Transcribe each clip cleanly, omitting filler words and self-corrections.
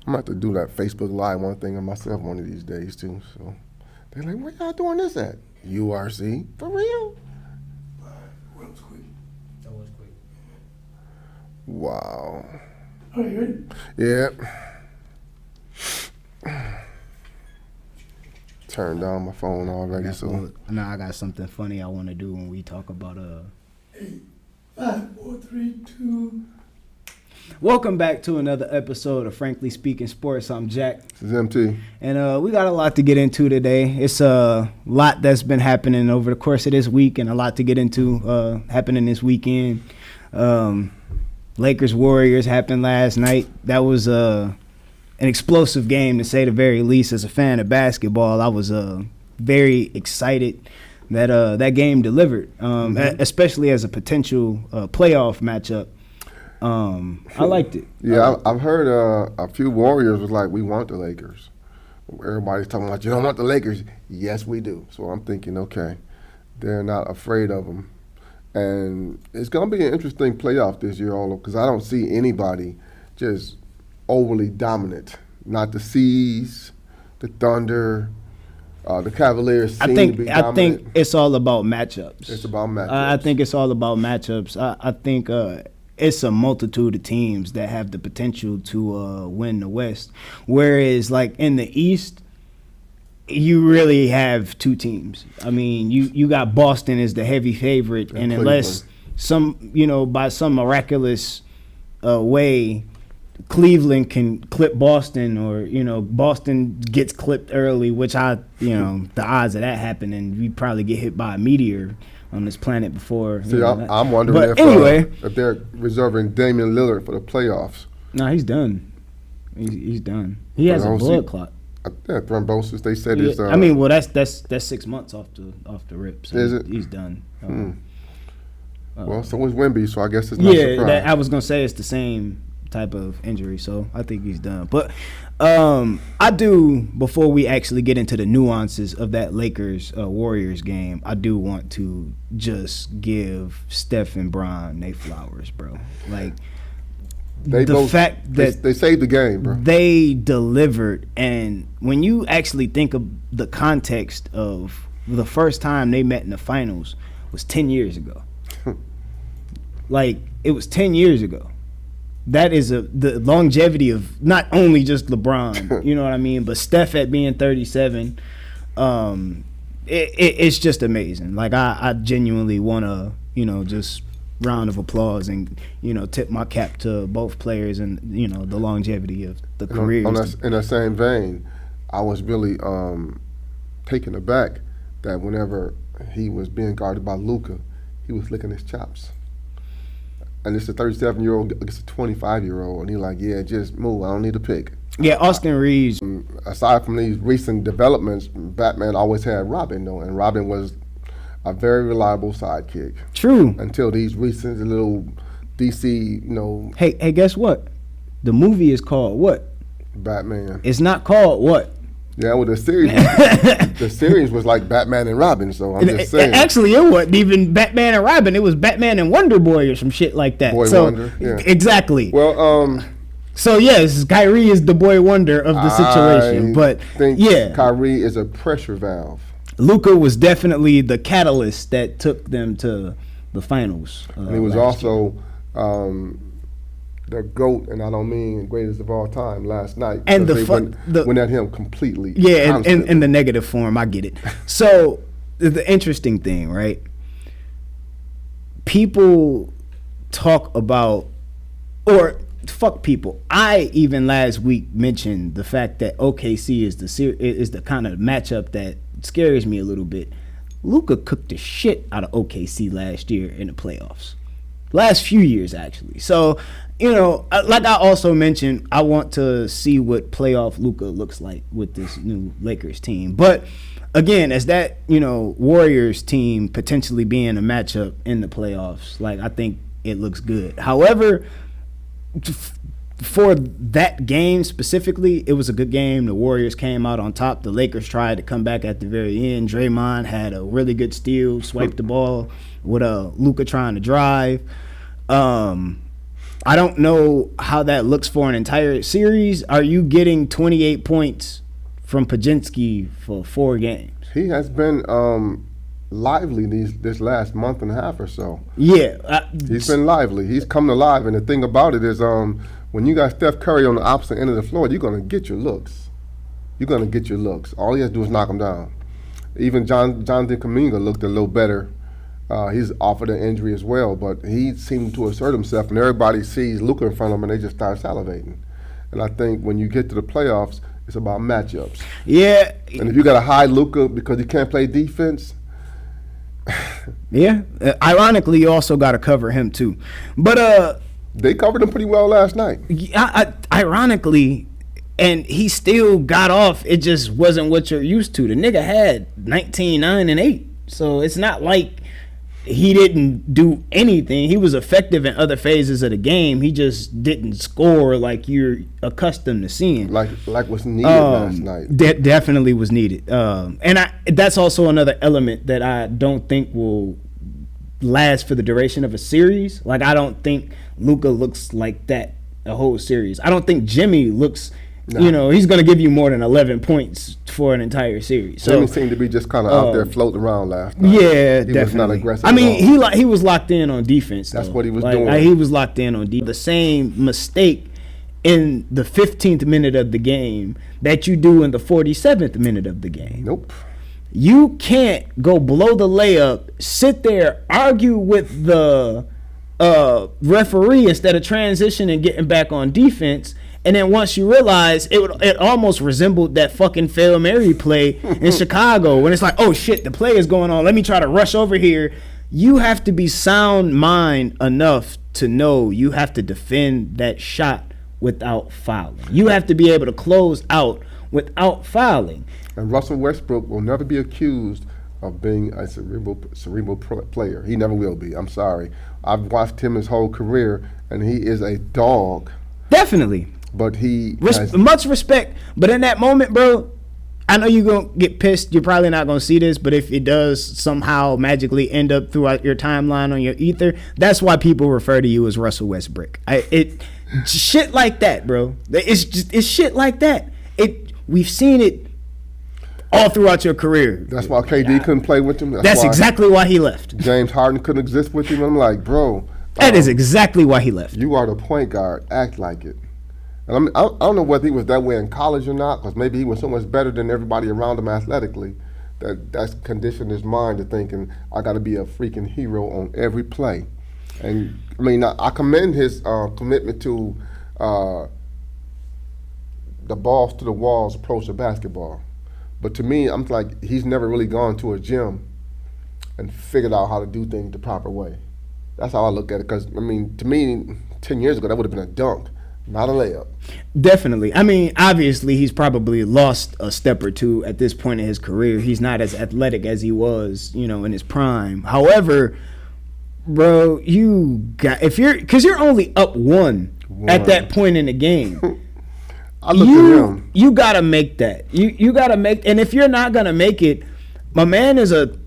I'm going to have to do that Facebook Live one thing on myself one of these days, too. So they're like, where y'all doing this at? URC. For real? That was quick. Wow. All right, you ready? Yeah. Turned down my phone already, so. Now I got something funny I want to do when we talk about 8, 5, 4, 3, 2. Welcome back to another episode of Frankly Speaking Sports. I'm Jack. This is MT. And we got a lot to get into today. It's a lot that's been happening over the course of this week and a lot to get into happening this weekend. Lakers Warriors happened last night. That was an explosive game, to say the very least. As a fan of basketball, I was very excited that that game delivered, especially as a potential playoff matchup. I liked it. Yeah, I've heard a few Warriors was like, we want the Lakers. Everybody's talking about, you don't want the Lakers. Yes, we do. So I'm thinking, okay, they're not afraid of them. And it's going to be an interesting playoff this year, all because I don't see anybody just overly dominant. Not the Seas, the Thunder, the Cavaliers seem to be dominant. I think it's all about matchups. It's about matchups. I think it's all about matchups. I think it's a multitude of teams that have the potential to win the West. Whereas, like, in the East, you really have two teams. I mean, you got Boston as the heavy favorite, and unless by some miraculous way, Cleveland can clip Boston, or Boston gets clipped early, which the odds of that happening, we probably get hit by a meteor on this planet before. See, I'm wondering if they're reserving Damian Lillard for the playoffs. No, he's done. He's done. He has a blood clot. Yeah, thrombosis. They said it's. I mean, well, that's 6 months off the rip. So is it? He's done. Well, so was Wemby, so I guess it's not surprising. I was gonna say it's the same type of injury, so I think he's done. But I do, before we actually get into the nuances of that Lakers Warriors game, I do want to just give Steph and Bron they flowers, bro. Like, they saved the game, bro. They delivered, and when you actually think of the context of the first time they met in the finals was 10 years ago. Like, it was 10 years ago. That is the longevity of not only just LeBron, you know what I mean, but Steph at being 37. It's just amazing. Like, I genuinely want to, just round of applause and, tip my cap to both players and, the longevity of the careers. In that same vein, I was really taken aback that whenever he was being guarded by Luka, he was licking his chops. And it's a 37-year-old against a 25-year-old, and he's like, yeah, just move. I don't need a pick. Yeah, Austin Reeves. Aside from these recent developments, Batman always had Robin, though, and Robin was a very reliable sidekick. True. Until these recent little DC, Hey, guess what? The movie is called what? Batman. It's not called what? Yeah, well, the series was like Batman and Robin, so I'm just saying. Actually, it wasn't even Batman and Robin. It was Batman and Wonder Boy or some shit like that. Wonder, yeah. Exactly. Well, so yes, Kyrie is the boy wonder of the situation. But Kyrie is a pressure valve. Luka was definitely the catalyst that took them to the finals. And he was also the GOAT, and I don't mean greatest of all time, last night. And went at him completely. Yeah, in the negative form, I get it. So the interesting thing, right? People talk about, or fuck people. I even last week mentioned the fact that OKC is the kind of matchup that scares me a little bit. Luka cooked the shit out of OKC last year in the playoffs. Last few years, actually. So, like I also mentioned, I want to see what playoff Luka looks like with this new Lakers team. But again, as that, Warriors team potentially being a matchup in the playoffs, like, I think it looks good. However, for that game specifically, it was a good game. The Warriors came out on top. The Lakers tried to come back at the very end. Draymond had a really good steal, swiped the ball with Luka trying to drive. I don't know how that looks for an entire series. Are you getting 28 points from Pajinski for 4 games? He has been lively this last month and a half or so. Yeah. He's been lively. He's come alive. And the thing about it is when you got Steph Curry on the opposite end of the floor, you're going to get your looks. You're going to get your looks. All he has to do is knock him down. Even Jonathan Kuminga looked a little better. He's off of the injury as well, but he seemed to assert himself, and everybody sees Luka in front of him, and they just start salivating. And I think when you get to the playoffs, it's about matchups. Yeah. And if you got a high Luka because he can't play defense. Yeah. Ironically, you also got to cover him too. But they covered him pretty well last night. Ironically, and he still got off. It just wasn't what you're used to. The nigga had 19, 9, and 8. So it's not like he didn't do anything. He was effective in other phases of the game. He just didn't score like you're accustomed to seeing. Like was needed last night. Definitely was needed. And that's also another element that I don't think will last for the duration of a series. Like, I don't think Luka looks like that a whole series. I don't think Jimmy looks... No. He's going to give you more than 11 points for an entire series. So Jimmy seemed to be just kind of out there floating around last night. Yeah, he definitely. was not aggressive. I mean, he was locked in on defense. That's though. what he was doing. He was locked in on defense. The same mistake in the 15th minute of the game that you do in the 47th minute of the game. Nope. You can't go below the layup, sit there, argue with the referee instead of transitioning and getting back on defense. And then once you realize it almost resembled that fucking Hail Mary play in Chicago when it's like, oh shit, the play is going on. Let me try to rush over here. You have to be sound mind enough to know you have to defend that shot without fouling. You have to be able to close out without fouling. And Russell Westbrook will never be accused of being a cerebral player. He never will be. I'm sorry. I've watched him his whole career, and he is a dog. Definitely. But he much respect. But in that moment, bro, I know you're going to get pissed. You're probably not going to see this, but if it does somehow magically end up throughout your timeline on your ether, that's why people refer to you as Russell Westbrook. Shit like that, bro. It's shit like that. We've seen it all throughout your career. That's why KD couldn't play with him. That's exactly why he left. James Harden couldn't exist with him. I'm like, bro. That is exactly why he left. You are the point guard. Act like it. And I don't know whether he was that way in college or not, because maybe he was so much better than everybody around him athletically that's conditioned his mind to thinking, I got to be a freaking hero on every play. And, I mean, I commend his commitment to the balls to the walls approach of basketball. But to me, I'm like, he's never really gone to a gym and figured out how to do things the proper way. That's how I look at it, because, I mean, to me, 10 years ago, that would have been a dunk. Not a layup. Definitely. I mean, obviously, he's probably lost a step or two at this point in his career. He's not as athletic as he was, in his prime. However, bro, because you're only up one at that point in the game. I look at him. You gotta make that. You gotta make, and if you're not gonna make it, my man is a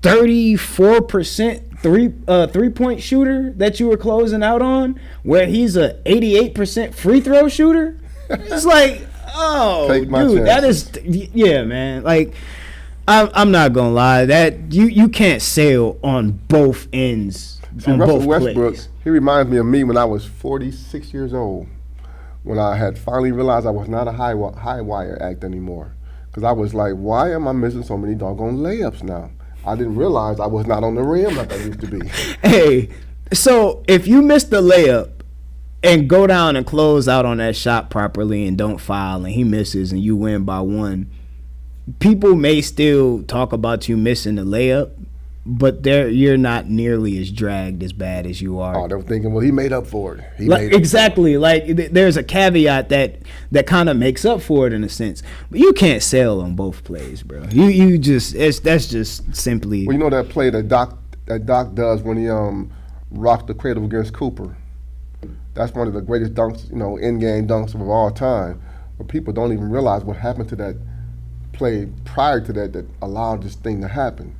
34% three-point shooter that you were closing out on, where he's a 88% free throw shooter. It's like, oh, dude, that is, yeah, man. Like, I'm not gonna lie, that you can't sail on both ends. See, Russell Westbrook, he reminds me of me when I was 46 years old, when I had finally realized I was not a high wire act anymore, because I was like, why am I missing so many doggone layups now? I didn't realize I was not on the rim like I used to be. Hey, so if you miss the layup and go down and close out on that shot properly and don't foul and he misses and you win by 1, people may still talk about you missing the layup, but you're not nearly as dragged as bad as you are. Oh, they were thinking, well, he made up for it. Exactly. Like, there's a caveat that kind of makes up for it in a sense. But you can't sail on both plays, bro. That's just simply. Well, you know that play that Doc does when he rocked the cradle against Cooper. That's one of the greatest dunks, in-game dunks of all time. But people don't even realize what happened to that play prior to that allowed this thing to happen.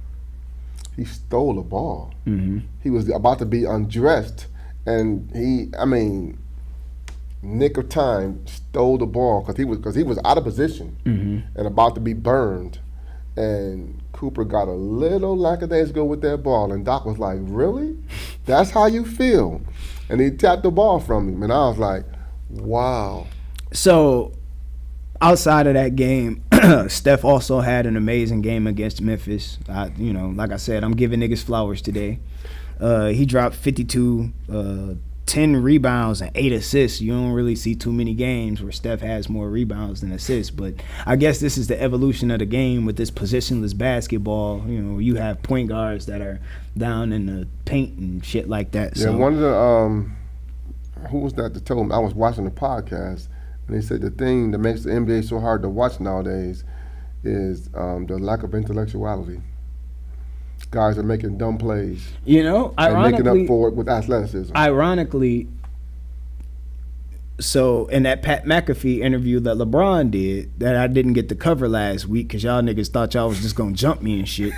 He stole the ball. Mm-hmm. He was about to be undressed, and nick of time stole the ball because he was out of position and about to be burned, and Cooper got a little lackadaisical with that ball, and Doc was like, "Really? That's how you feel?" And he tapped the ball from him, and I was like, "Wow." So, outside of that game, Steph also had an amazing game against Memphis. Like I said, I'm giving niggas flowers today. He dropped 52, 10 rebounds and 8 assists. You don't really see too many games where Steph has more rebounds than assists, but I guess this is the evolution of the game with this positionless basketball. You have point guards that are down in the paint and shit like that. Yeah, so. one of the who was that told me? I was watching the podcast, and they said the thing that makes the NBA so hard to watch nowadays is the lack of intellectuality. Guys are making dumb plays. Ironically, and making up for it with athleticism. Ironically, so in that Pat McAfee interview that LeBron did, that I didn't get to cover last week because y'all niggas thought y'all was just gonna jump me and shit.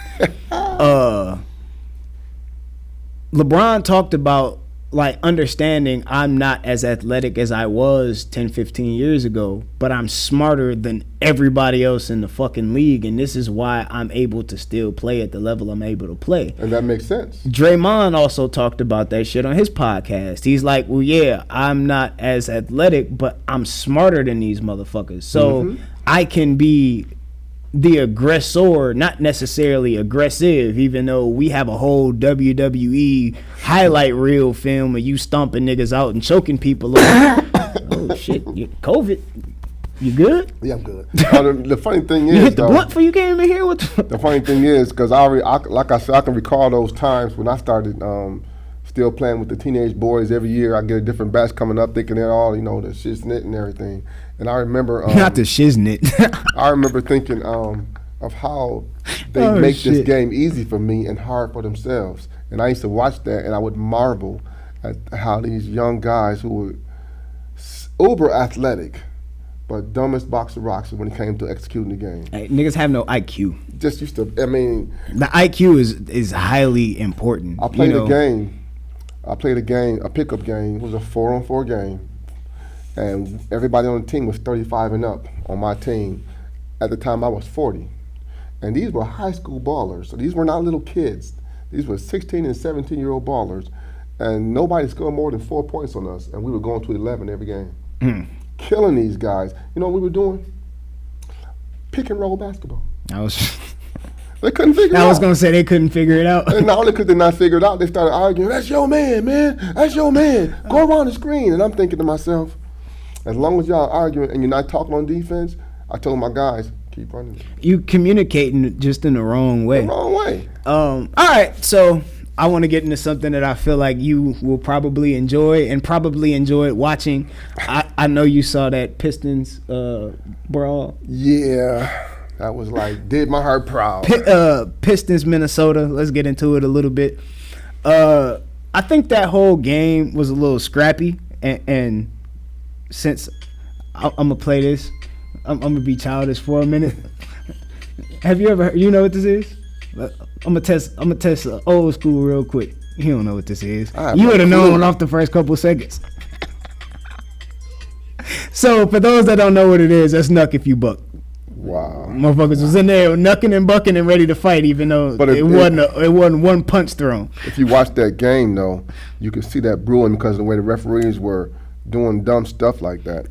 LeBron talked about like understanding I'm not as athletic as I was 10, 15 years ago, but I'm smarter than everybody else in the fucking league, and this is why I'm able to still play at the level I'm able to play. And that makes sense. Draymond also talked about that shit on his podcast. He's like, well, yeah, I'm not as athletic, but I'm smarter than these motherfuckers. So I can be the aggressor, not necessarily aggressive, even though we have a whole WWE highlight reel film of you stomping niggas out and choking people. Oh shit, COVID, you good? Yeah, I'm good. The funny thing is, you hit the blunt before you came in here. The funny thing is, because like I said, I can recall those times when I started still playing with the teenage boys. Every year I get a different batch coming up, thinking they're all the shiznit and everything. And I remember not the shiznit. I remember thinking of how they make this game easy for me and hard for themselves. And I used to watch that, and I would marvel at how these young guys who were uber athletic, but dumbest box of rocks when it came to executing the game. Hey, niggas have no IQ. Just used to. The IQ is highly important. I played a game. I played a pickup game. It was a 4-on-4 game. And everybody on the team was 35 and up on my team. At the time, I was 40. And these were high school ballers. So these were not little kids. These were 16 and 17-year-old ballers. And nobody scored more than 4 points on us. And we were going to 11 every game. Killing these guys. You know what we were doing? Pick and roll basketball. They couldn't figure it out. I was going to say they couldn't figure it out. And not only could they not figure it out, they started arguing, "That's your man, man. That's your man. Go around the screen." And I'm thinking to myself, as long as y'all arguing and you're not talking on defense, I told my guys, keep running. You communicating just in the wrong way. The wrong way. All right, so I want to get into something that I feel like you will probably enjoy and probably enjoyed watching. I know you saw that Pistons brawl. Yeah, that was like, did my heart proud. Pistons, Minnesota. Let's get into it a little bit. I think that whole game was a little scrappy, and since I'm gonna play this, I'm gonna be childish for a minute. Have you ever heard, you know what this is? I'm gonna test old school real quick. You don't know what this is. You would have known off the first couple seconds. So for those that don't know what it is, that's Nuck If You Buck. Wow. Motherfuckers was in there knucking and bucking and ready to fight, even though it wasn't one punch thrown. If you watch that game though, you can see that brewing because of the way the referees were doing dumb stuff like that.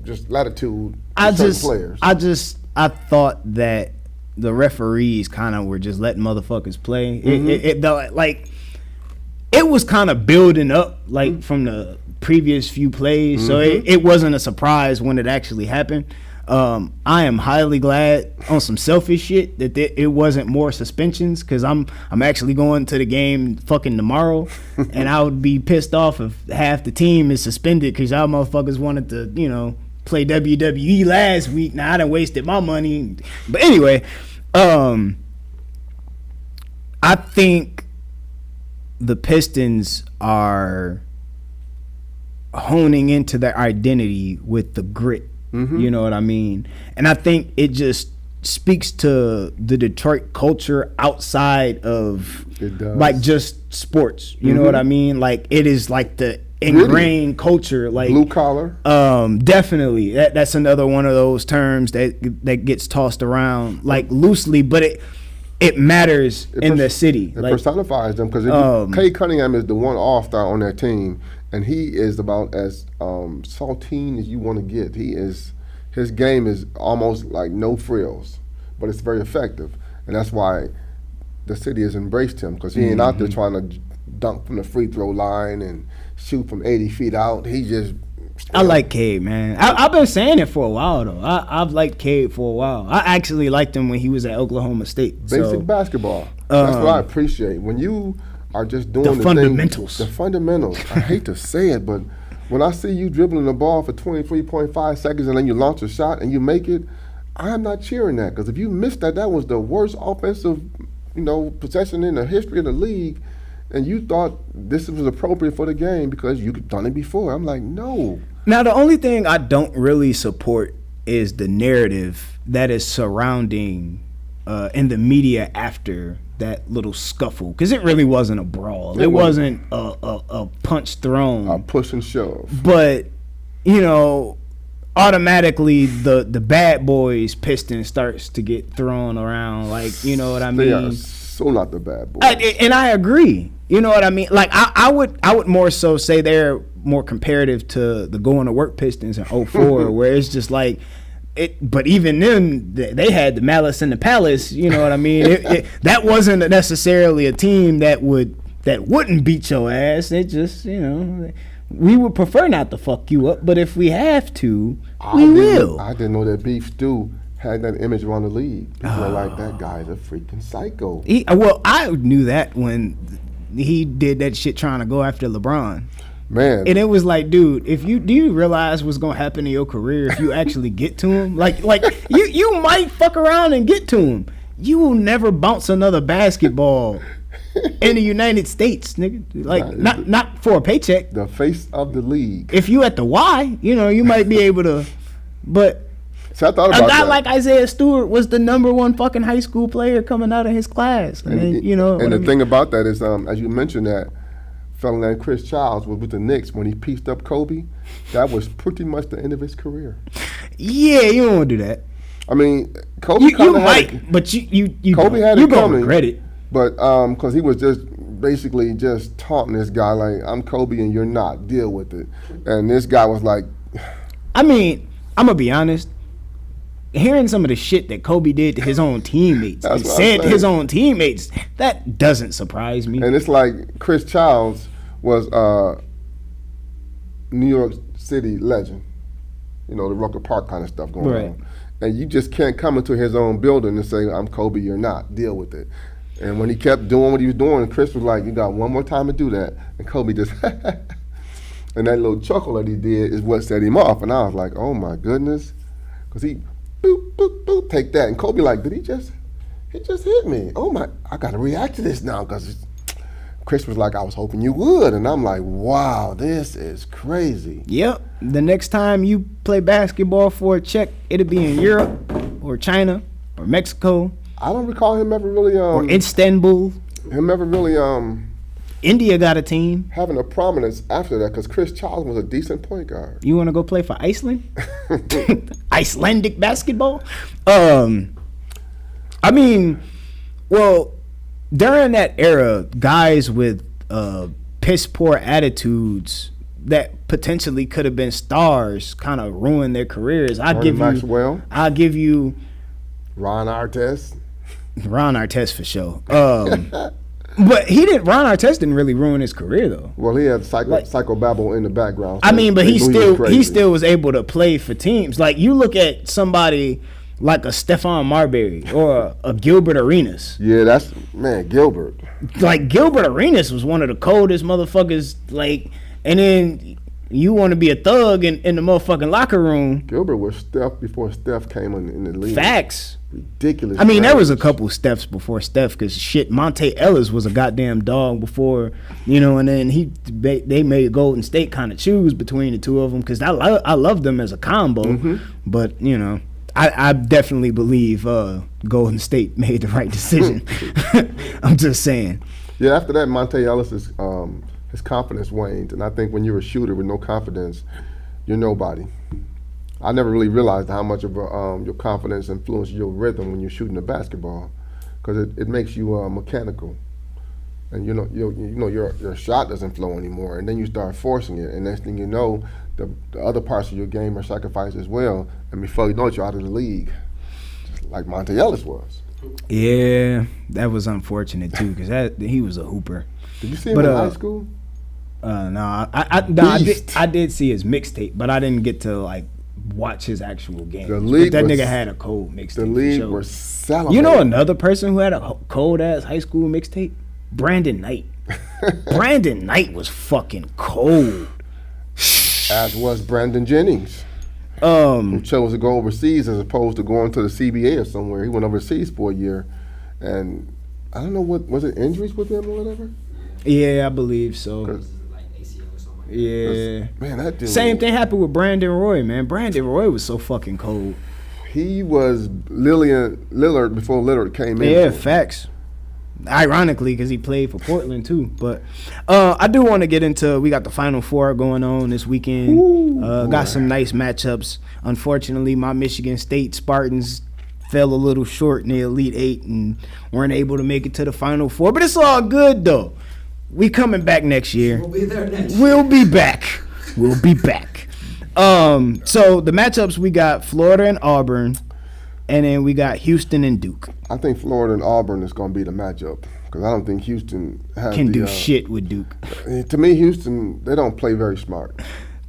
Just latitude. Players. I thought that the referees kind of were just letting motherfuckers play. It was kind of building up from the previous few plays, so it wasn't a surprise when it actually happened. I am highly glad on some selfish shit that it wasn't more suspensions, because I'm actually going to the game fucking tomorrow, and I would be pissed off if half the team is suspended because y'all motherfuckers wanted to play WWE last week. Now I done wasted my money, but anyway, I think the Pistons are honing into their identity with the grit. You know what I mean? And I think it just speaks to the Detroit culture outside of It does. like just sports. You know what I mean? Like it is like the ingrained culture, like Blue collar. Definitely. That's another one of those terms that gets tossed around like loosely, but it matters in the city. It Like personifies them because Cade Cunningham is the one all-star on that team, and he is about as saltine as you want to get. His game is almost like no frills, but it's very effective, and that's why the city has embraced him because he ain't out there trying to dunk from the free throw line and shoot from 80 feet out. He just I like Cade, man. I've been saying it for a while though. I've liked Cade for a while. I actually liked him when he was at Oklahoma State. Basic basketball. That's what I appreciate. When you are just doing the fundamentals. The fundamentals. I hate to say it, but when I see you dribbling the ball for 23.5 seconds and then you launch a shot and you make it, I'm not cheering that because if you missed that, that was the worst offensive, possession in the history of the league. And you thought this was appropriate for the game because you've done it before. I'm like, no. Now, the only thing I don't really support is the narrative that is surrounding in the media after that little scuffle. Because it really wasn't a brawl. It wasn't a punch thrown. A push and shove. But, automatically the bad boys piston starts to get thrown around. Like, you know what I mean? They are so not the bad boys. And I agree. You know what I mean? Like I would more so say they're more comparative to the going to work Pistons in 04 where it's just like it. But even then, they had the malice in the palace. You know what I mean? That wasn't necessarily a team that wouldn't beat your ass. It just we would prefer not to fuck you up, but if we have to, we will. I didn't know that Beef Stew had that image around the league. People are like, that guy's a freaking psycho. I knew that when he did that shit trying to go after LeBron. Man. And it was like, dude, do you realize what's gonna happen in your career if you actually get to him? Like you might fuck around and get to him. You will never bounce another basketball in the United States, nigga. Like not for a paycheck. The face of the league. If you at the Y, you might be able to, but so I thought about a guy that. like Isaiah Stewart was the number one fucking high school player coming out of his class. And the thing about that is, as you mentioned, that fellow named Chris Childs was with the Knicks when he pieced up Kobe. That was pretty much the end of his career. Yeah, you don't want to do that. I mean, Kobe you might, but you Kobe had you it gonna coming, regret it. But because he was just basically just taunting this guy like, I'm Kobe and you're not. Deal with it. And this guy was like, I mean, I'm gonna be honest. Hearing some of the shit that Kobe did to his own teammates and said to his own teammates, that doesn't surprise me. And it's like Chris Childs was New York City legend. The Rucker Park kind of stuff going on. And you just can't come into his own building and say, I'm Kobe, you're not. Deal with it. And when he kept doing what he was doing, Chris was like, you got one more time to do that. And Kobe just, and that little chuckle that he did is what set him off. And I was like, oh my goodness. Because he, boop, boop, boop, take that. And Kobe like, he just hit me. Oh my, I got to react to this now. Because Chris was like, I was hoping you would. And I'm like, wow, this is crazy. Yep. The next time you play basketball for a check, it'll be in Europe or China or Mexico. I don't recall him ever really or Istanbul. India got a team having a prominence after that because Chris Childs was a decent point guard. You want to go play for Iceland? Icelandic basketball? I mean, well, during that era, guys with piss poor attitudes that potentially could have been stars kind of ruined their careers. I'll give you Ron Artest for sure. But Ron Artest didn't really ruin his career though. Well, he had psychobabble in the background. So I mean, but he still was able to play for teams. Like you look at somebody like a Stephon Marbury or a Gilbert Arenas. Yeah, Gilbert. Like Gilbert Arenas was one of the coldest motherfuckers. Like, and then you want to be a thug in the motherfucking locker room. Gilbert was Steph before Steph came in the league. Facts. Ridiculous. I mean, there was a couple Stephs before Steph because shit, Monte Ellis was a goddamn dog before, and then they made Golden State kind of choose between the two of them because I love them as a combo. Mm-hmm. But, I definitely believe Golden State made the right decision. I'm just saying. Yeah, after that, Monte Ellis's his confidence waned, and I think when you're a shooter with no confidence, you're nobody. I never really realized how much of your confidence influences your rhythm when you're shooting a basketball, because it makes you mechanical, and your shot doesn't flow anymore, and then you start forcing it, and next thing you know, the other parts of your game are sacrificed as well, and before you know it, you're out of the league, just like Monte Ellis was. Yeah, that was unfortunate too, because he was a hooper. Did you see him in high school? No, I did see his mixtape, but I didn't get to like watch his actual game. That nigga had a cold mixtape. The league was celebrating. You know another person who had a cold ass high school mixtape? Brandon Knight. Brandon Knight was fucking cold. As was Brandon Jennings. Who chose to go overseas as opposed to going to the CBA or somewhere. He went overseas for a year, and I don't know was it injuries with him or whatever. Yeah, I believe so. Like ACL or something. Yeah, man, that dude. Same thing happened with Brandon Roy, man. Brandon Roy was so fucking cold. He was Lillard before Lillard came in. Yeah, facts. Ironically, because he played for Portland too. But I do want to get into. We got the Final Four going on this weekend. Got some nice matchups. Unfortunately, my Michigan State Spartans fell a little short in the Elite Eight and weren't able to make it to the Final Four. But it's all good though. We coming back next year. We'll be there next year. We'll be back. We'll be back. So the matchups, we got Florida and Auburn, and then we got Houston and Duke. I think Florida and Auburn is going to be the matchup because I don't think Houston can do shit with Duke. To me, Houston, they don't play very smart.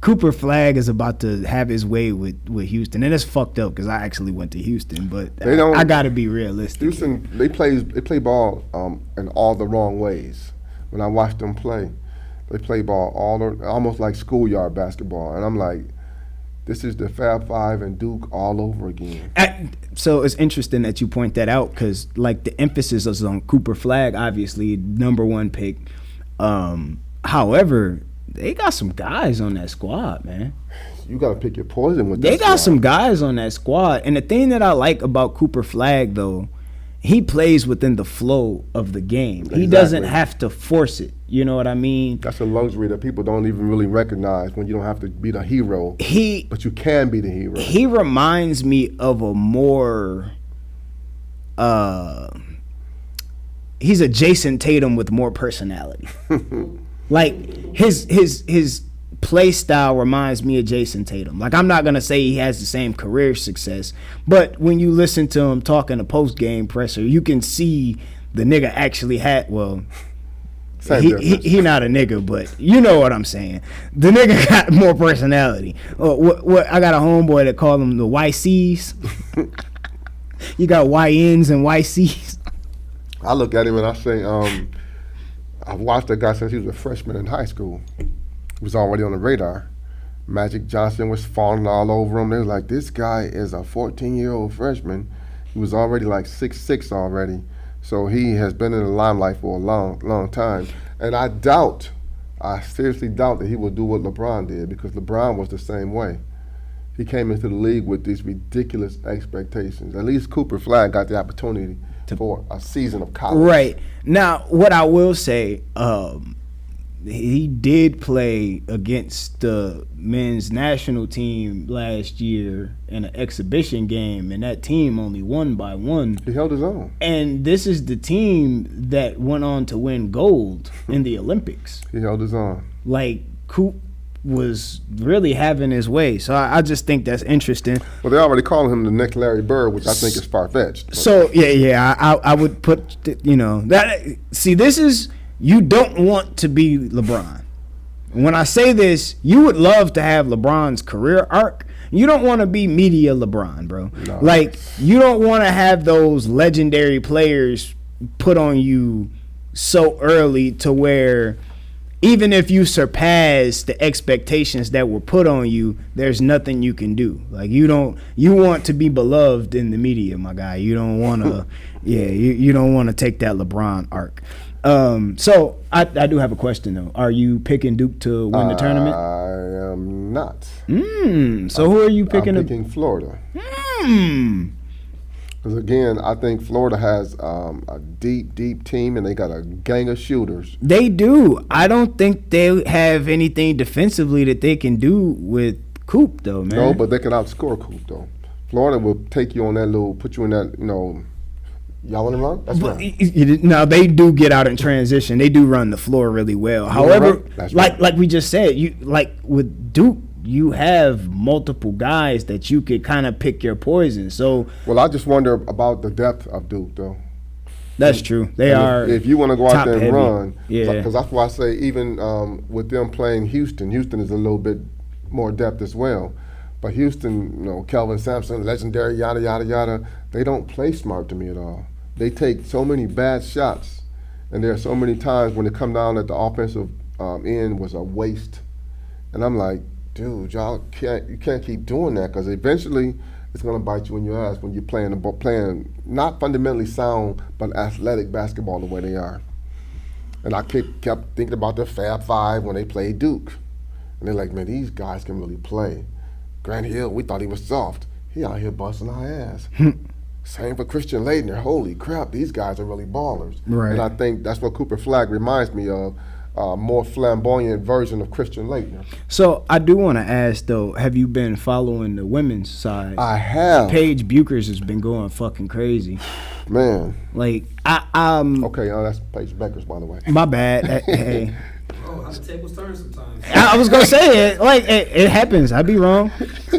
Cooper Flagg is about to have his way with Houston, and it's fucked up because I actually went to Houston, but I got to be realistic. Houston, they play ball in all the wrong ways. When I watch them play, they play ball almost like schoolyard basketball, and I'm like, this is the Fab Five and Duke all over again. So it's interesting that you point that out because, like, the emphasis is on Cooper Flagg, obviously number one pick. However, they got some guys on that squad, man. You got to pick your poison with that. They got some guys on that squad, and the thing that I like about Cooper Flagg, though, he plays within the flow of the game. Exactly. He doesn't have to force it. You know what I mean? That's a luxury that people don't even really recognize when you don't have to be the hero. But you can be the hero. He reminds me of a more he's a Jason Tatum with more personality. Like his play style reminds me of Jason Tatum. Like, I'm not gonna say he has the same career success, but when you listen to him talking to post game presser, you can see the nigga actually had he not a nigga, but you know what I'm saying. The nigga got more personality. What I got a homeboy that call them the YCs. You got YNs and YCs. I look at him and I say, I've watched that guy since he was a freshman in high school. He was already on the radar. Magic Johnson was falling all over him. They was like, this guy is a 14-year-old freshman. He was already like 6'6" already. So he has been in the limelight for a long time. And I seriously doubt that he will do what LeBron did, because LeBron was the same way. He came into the league with these ridiculous expectations. At least Cooper Flagg got the opportunity for a season of college. Right. Now, what I will say, he did play against the men's national team last year in an exhibition game, and that team only won by 1. He held his own. And this is the team that went on to win gold in the Olympics. He held his own. Like, Coop was really having his way. So I just think that's interesting. Well, they're already calling him the next Larry Bird, which I think is far-fetched. So, I would put, that. See, this is... You don't want to be LeBron. When I say this, you would love to have LeBron's career arc. You don't want to be media LeBron, bro. No. Like, you don't want to have those legendary players put on you so early to where even if you surpass the expectations that were put on you, there's nothing you can do. Like, you want to be beloved in the media, my guy. You don't want to, you don't want to take that LeBron arc. So I do have a question though. Are you picking Duke to win the tournament? I am not. So who are you picking? I'm picking Florida. Because again, I think Florida has a deep team, and they got a gang of shooters. They do. I don't think they have anything defensively that they can do with Coop, though, man. No, but they can outscore Coop, though. Florida will take you on that little, put you in that, y'all want to run? That's right. Now they do get out in transition. They do run the floor really well. However, like we just said, you like with Duke, you have multiple guys that you could kind of pick your poison. So, well, I just wonder about the depth of Duke, though. That's true. They are. If you want to go out there and heavy. run, Yeah. Because that's why I say even with them playing Houston is a little bit more depth as well. But Houston, Kelvin Sampson, legendary, yada yada yada. They don't play smart to me at all. They take so many bad shots, and there are so many times when they come down at the offensive end was a waste, and I'm like, dude, you can't keep doing that because eventually it's gonna bite you in your ass when you're playing not fundamentally sound but athletic basketball the way they are. And I kept thinking about the Fab Five when they played Duke, and they're like, man, these guys can really play. Grant Hill, we thought he was soft. He out here busting our ass. Same for Christian Laettner. Holy crap, these guys are really ballers. Right. And I think that's what Cooper Flagg reminds me of. A more flamboyant version of Christian Laettner. So I do want to ask though, have you been following the women's side? I have. Paige Buchers has been going fucking crazy. Man. Like Okay, that's Paige Beckers, by the way. My bad. Hey. Oh, how the tables turn sometimes. I was gonna say it. Like it happens. I'd be wrong.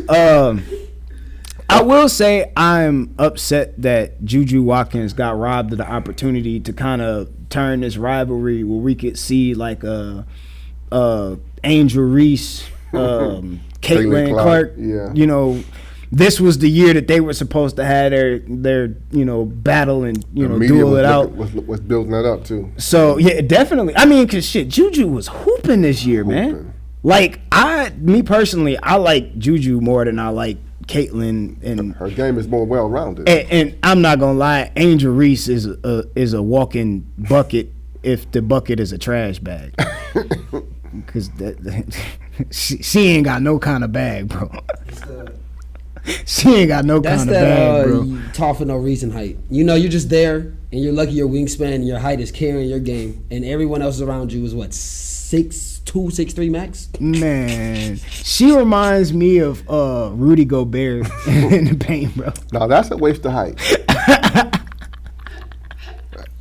I will say I'm upset that Juju Watkins got robbed of the opportunity to kind of turn this rivalry where we could see like Angel Reese, Caitlin Clark. Yeah. This was the year that they were supposed to have their battle and duel it out. Was building that up too. So yeah, definitely. I mean, cause shit, Juju was hooping this year, man. Like me personally, I like Juju more than I like Caitlin, and her game is more well-rounded. And I'm not gonna lie, Angel Reese is a walking bucket if the bucket is a trash bag, because she ain't got no kind of bag, bro. She ain't got no kind of bag, bro. That's that tall for no reason height. You're just there, and you're lucky your wingspan and your height is carrying your game, and everyone else around you is what, 6'2", 6'3" max? Man, she reminds me of Rudy Gobert in the paint, bro. Now that's a waste of height.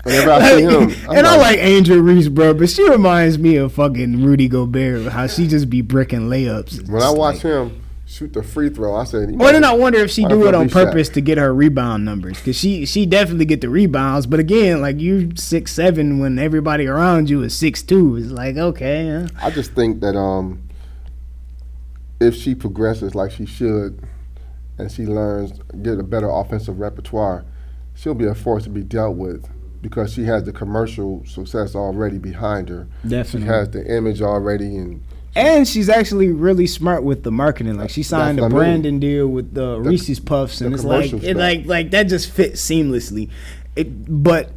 Whenever I see him, I like Angel Reese, bro, but she reminds me of fucking Rudy Gobert, how she just be bricking layups. When I watch him shoot the free throw, I said, then I wonder if she do it on purpose to get her rebound numbers, because she definitely get the rebounds, but again, like, you 6'7" when everybody around you is 6'2", it's like, okay. Yeah. I just think that if she progresses like she should, and she get a better offensive repertoire, she'll be a force to be dealt with, because she has the commercial success already behind her. Definitely. She has the image already, and she's actually really smart with the marketing. Like, she signed a branding deal with Reese's Puffs, and it's like that just fits seamlessly. But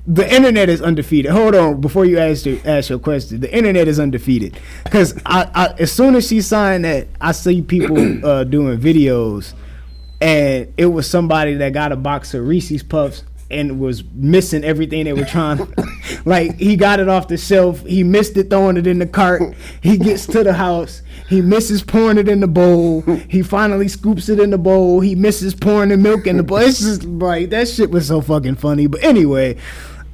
the internet is undefeated. Hold on, before you ask your question, the internet is undefeated, because I as soon as she signed that, I see people doing videos, and it was somebody that got a box of Reese's Puffs and was missing everything they were trying. Like, he got it off the shelf, he missed it throwing it in the cart, he gets to the house, he misses pouring it in the bowl, he finally scoops it in the bowl, he misses pouring the milk in the bowl. It's just like, that shit was so fucking funny. But anyway,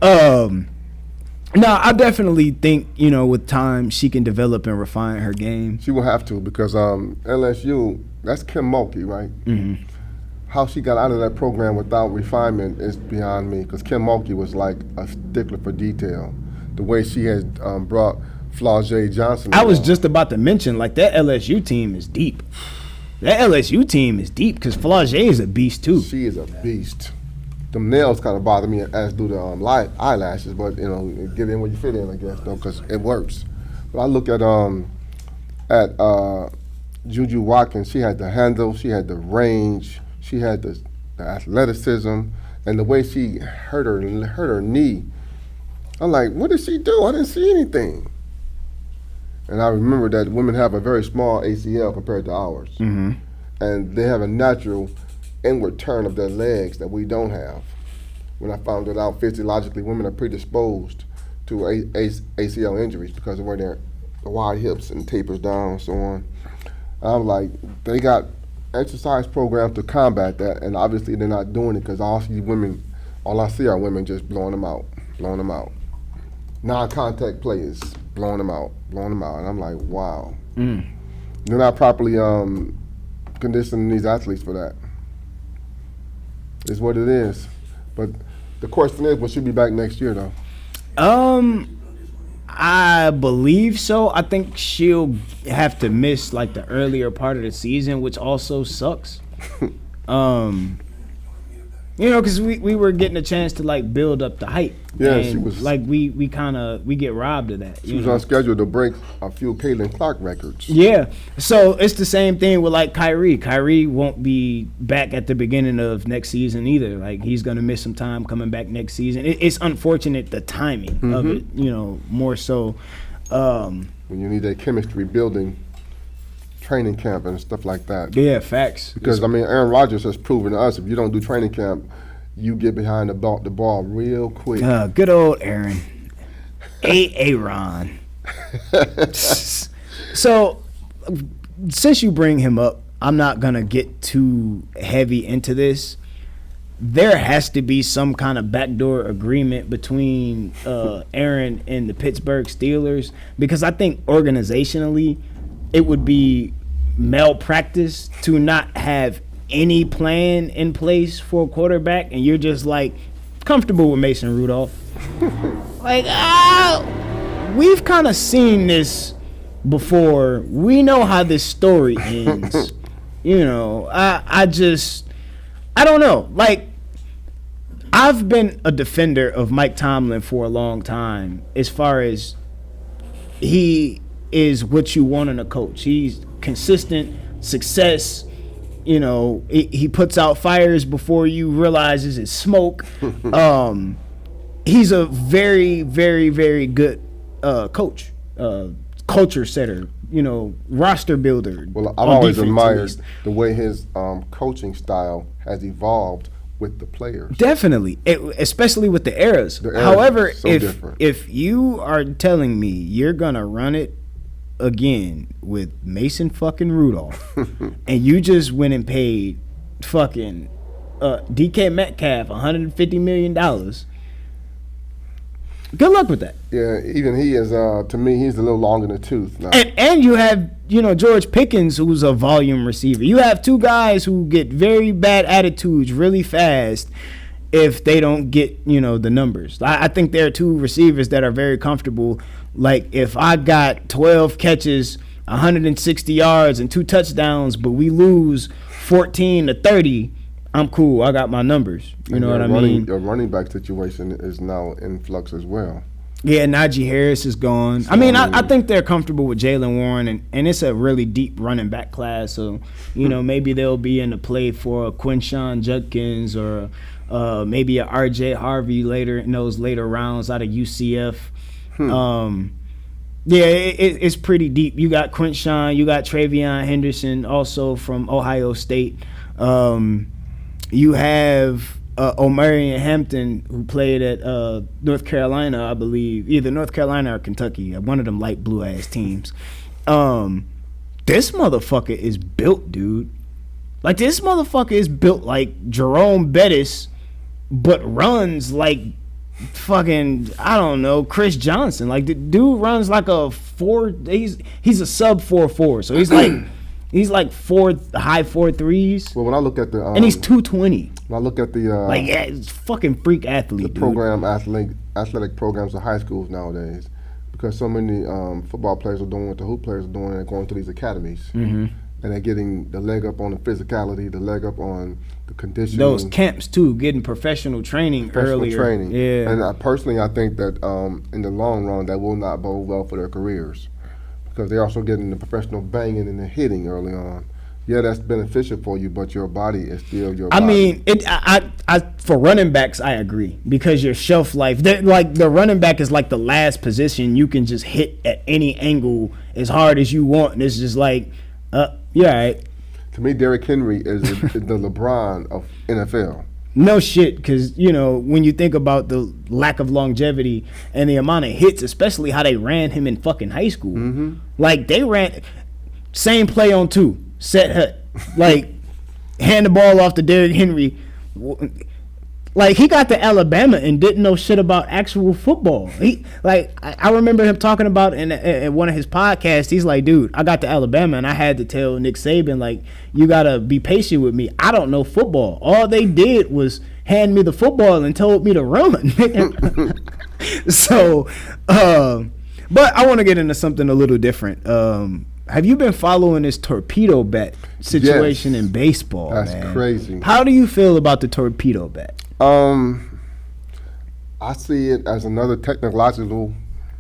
no, I definitely think, with time she can develop and refine her game. She will have to, because LSU, that's Kim Mulkey, right? Mm-hmm. How she got out of that program without refinement is beyond me, because Kim Mulkey was like a stickler for detail. The way she has brought Flau'jae Johnson. I was just about to mention, like, that LSU team is deep. That LSU team is deep, because Flau'jae is a beast too. She is a beast. Them nails kind of bother me, as do the eyelashes, but get in where you fit in, I guess, though, because it works. But I look at Juju Watkins. She had the handle, she had the range. She had the athleticism, and the way she hurt her knee. I'm like, what did she do? I didn't see anything. And I remember that women have a very small ACL compared to ours. Mm-hmm. And they have a natural inward turn of their legs that we don't have. When I found it out, physiologically, women are predisposed to ACL injuries because of where their wide hips and tapers down and so on. I'm like, they got exercise programs to combat that, and obviously they're not doing it because all I see are women just blowing them out. Non-contact players, blowing them out. And I'm like, wow. They're not properly conditioning these athletes for that. It's what it is. But the question is, will she be back next year, though? I believe so. I think she'll have to miss like the earlier part of the season, which also sucks. Because we were getting a chance to like build up the hype. Yeah, and she was like we get robbed of that. She was on schedule to break a few Caitlin Clark records. Yeah, so it's the same thing with like Kyrie. Kyrie won't be back at the beginning of next season either. Like he's gonna miss some time coming back next season. It's unfortunate the timing of it. More so. When you need that chemistry building training camp and stuff like that. Yeah, facts. Because Aaron Rodgers has proven to us if you don't do training camp, you get behind the ball real quick. Good old Aaron, Aaron. So, since you bring him up, I'm not gonna get too heavy into this. There has to be some kind of backdoor agreement between Aaron and the Pittsburgh Steelers, because I think organizationally it would be malpractice to not have any plan in place for a quarterback, and you're just like comfortable with Mason Rudolph. Like, we've kind of seen this before. We know how this story ends. I don't know. Like, I've been a defender of Mike Tomlin for a long time, as far as he is what you want in a coach. He's consistent success. He puts out fires before you realizes it's smoke. He's a very, very, very good coach, culture setter, roster builder. Well, I've always admired the way his coaching style has evolved with the players. Definitely, especially with the eras. However, so if you are telling me you're gonna run it again with Mason fucking Rudolph, and you just went and paid fucking DK Metcalf $150 million, good luck with that. Yeah, even he is. To me, he's a little long in the tooth now. And you have George Pickens, who's a volume receiver. You have two guys who get very bad attitudes really fast if they don't get the numbers. I think there are two receivers that are very comfortable. Like, if I got 12 catches, 160 yards, and 2 touchdowns, but we lose 14-30, I'm cool. I got my numbers. You know what I mean? Your running back situation is now in flux as well. Yeah, Najee Harris is gone. So, I think they're comfortable with Jaylen Warren, and it's a really deep running back class. So, maybe they'll be in the play for a Quinshawn Judkins or maybe a R.J. Harvey later in those later rounds out of UCF. It's pretty deep. You got Quinshawn, you got Travion Henderson, also from Ohio State. You have Omarion Hampton, who played at North Carolina, I believe, either North Carolina or Kentucky, one of them light blue ass teams. This motherfucker is built, dude. Like, this motherfucker is built like Jerome Bettis, but runs like fucking, I don't know, Chris Johnson. Like, the dude runs like a 4. He's a sub 4.4, so he's like high 4.3s. Well, when I look at the and he's 220. When I look at the it's fucking freak athlete. The program athletic programs of high schools nowadays, because so many football players are doing what the hoop players are doing and going to these academies. And they're getting the leg up on the physicality, the leg up on the conditioning. Those camps too, getting professional training earlier. Yeah. And I think that in the long run, that will not bode well for their careers, because they're also getting the professional banging and the hitting early on. Yeah, that's beneficial for you, but your body is still your body. For running backs, I agree, because your shelf life, like the running back is like the last position you can just hit at any angle as hard as you want, and it's just like, yeah, all right. To To me, Derrick Henry is the LeBron of NFL. No shit, because, you know, when you think about the lack of longevity and the amount of hits, especially how they ran him in fucking high school. Mm-hmm. Like, they ran, same play on 2, set hut. Like, hand the ball off to Derrick Henry. Like, he got to Alabama and didn't know shit about actual football. I remember him talking about in one of his podcasts, he's like, dude, I got to Alabama and I had to tell Nick Saban, like, you got to be patient with me. I don't know football. All they did was hand me the football and told me to run. So, but I want to get into something a little different. Have you been following this torpedo bet situation in baseball? That's man? crazy. How do you feel about the torpedo bet? I see it as another technological,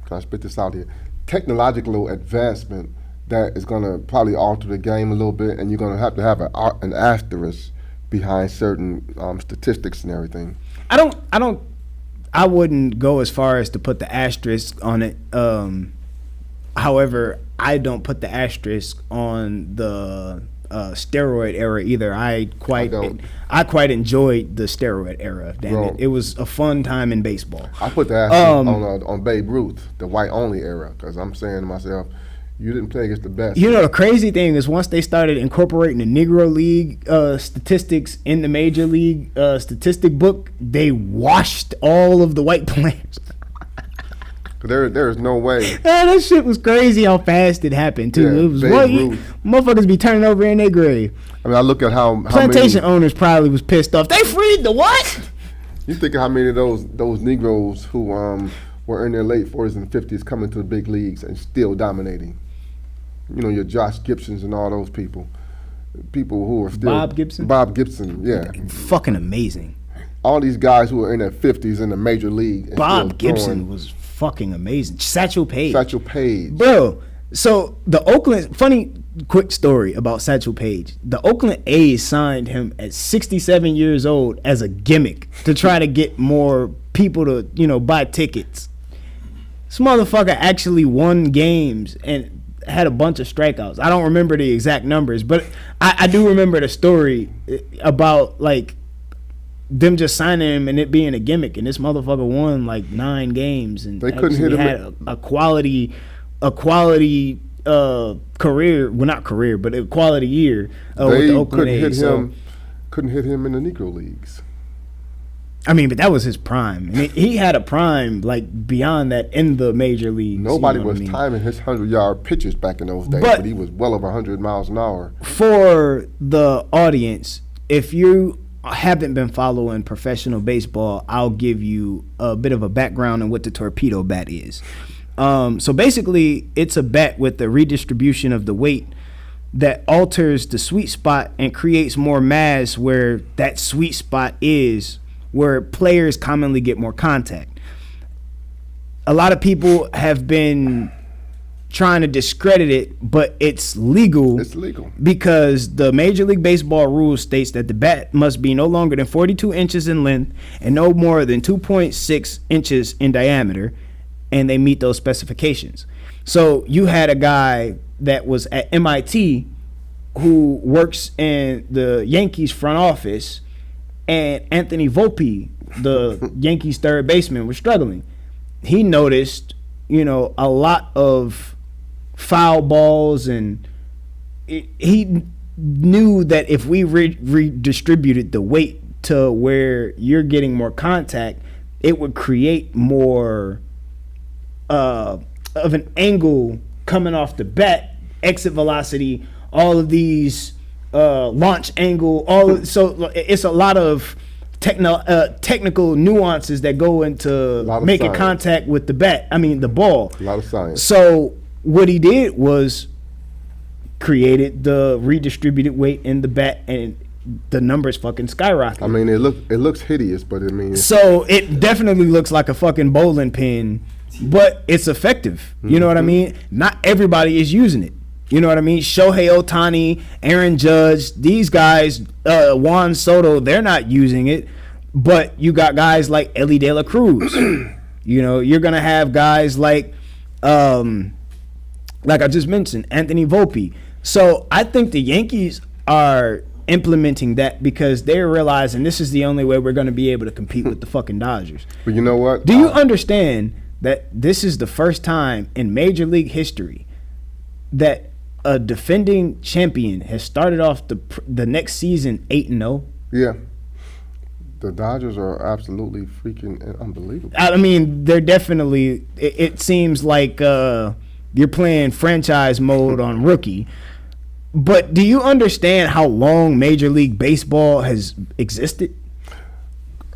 can I spit this out here? Technological advancement that is going to probably alter the game a little bit, and you're going to have an asterisk behind certain statistics and everything. I wouldn't go as far as to put the asterisk on it. However, I don't put the asterisk on the steroid era either. I quite enjoyed the steroid era. Damn it, it was a fun time in baseball. I put the asterisk on Babe Ruth, the white only era, because I'm saying to myself, you didn't play against the best. You know, the crazy thing is once they started incorporating the Negro League statistics in the Major League statistic book, they washed all of the white players. There is no way. Man, that shit was crazy how fast it happened too. Yeah, it was motherfuckers be turning over in their grave. I mean, I look at how plantation owners probably was pissed off. They freed the what? You think of how many of those Negroes who were in their late 40s and 50s coming to the big leagues and still dominating. You know, your Josh Gibsons and all those people who are still Bob Gibson, yeah, fucking amazing. All these guys who are in their 50s in the major league. And Bob Gibson was fucking amazing. Satchel Paige, bro. So the Oakland, funny quick story about Satchel Paige. The Oakland A's signed him at 67 years old as a gimmick to try to get more people to, you know, buy tickets. This motherfucker actually won games and had a bunch of strikeouts. I don't remember the exact numbers, but I do remember the story about like them just signing him and it being a gimmick, and this motherfucker won like 9 games and they couldn't hit him. Had a quality career, well not career, but a quality year with the Oakland A's. Couldn't hit him in the Negro Leagues. I mean, but that was his prime. I mean, he had a prime like beyond that in the major leagues. Nobody was timing his 100-yard pitches back in those days, but he was well over 100 miles an hour. For the audience, if you haven't been following professional baseball, I'll give you a bit of a background on what the torpedo bat is. So basically, it's a bat with the redistribution of the weight that alters the sweet spot and creates more mass where that sweet spot is, where players commonly get more contact. A lot of people have been trying to discredit it, but it's legal. It's legal. Because the Major League Baseball rule states that the bat must be no longer than 42 inches in length and no more than 2.6 inches in diameter, and they meet those specifications. So you had a guy that was at MIT who works in the Yankees front office, and Anthony Volpe, the Yankees third baseman, was struggling. He noticed, you know, a lot of foul balls, and he knew that if we redistributed the weight to where you're getting more contact, it would create more of an angle coming off the bat, exit velocity, all of these launch angle, so it's a lot of technical nuances that go into making contact with the ball. A lot of science. So what he did was created the redistributed weight in the bat, and the numbers fucking skyrocket. I mean, it looks hideous, but I mean, so it definitely looks like a fucking bowling pin, but it's effective. You know what I mean? Not everybody is using it. You know what I mean? Shohei Ohtani, Aaron Judge, these guys, Juan Soto, they're not using it. But you got guys like Ellie De La Cruz. You know, you're going to have guys like I just mentioned, Anthony Volpe. So I think the Yankees are implementing that because they're realizing this is the only way we're going to be able to compete with the fucking Dodgers. But you know what? Do you understand that this is the first time in Major League history that a defending champion has started off the next season 8-0? Yeah. The Dodgers are absolutely freaking unbelievable. I mean, they're definitely. It seems like you're playing franchise mode on rookie. But do you understand how long Major League Baseball has existed?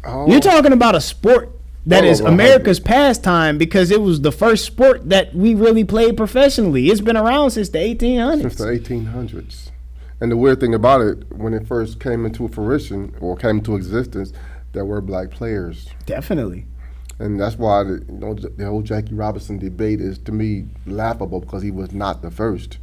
Oh, You're talking about a sport that is America's pastime because it was the first sport that we really played professionally. It's been around since the 1800s. since the 1800s. And the weird thing about it, when it first came into fruition or came into existence, there were black players. Definitely. And that's why the whole Jackie Robinson debate is, to me, laughable because he was not the first.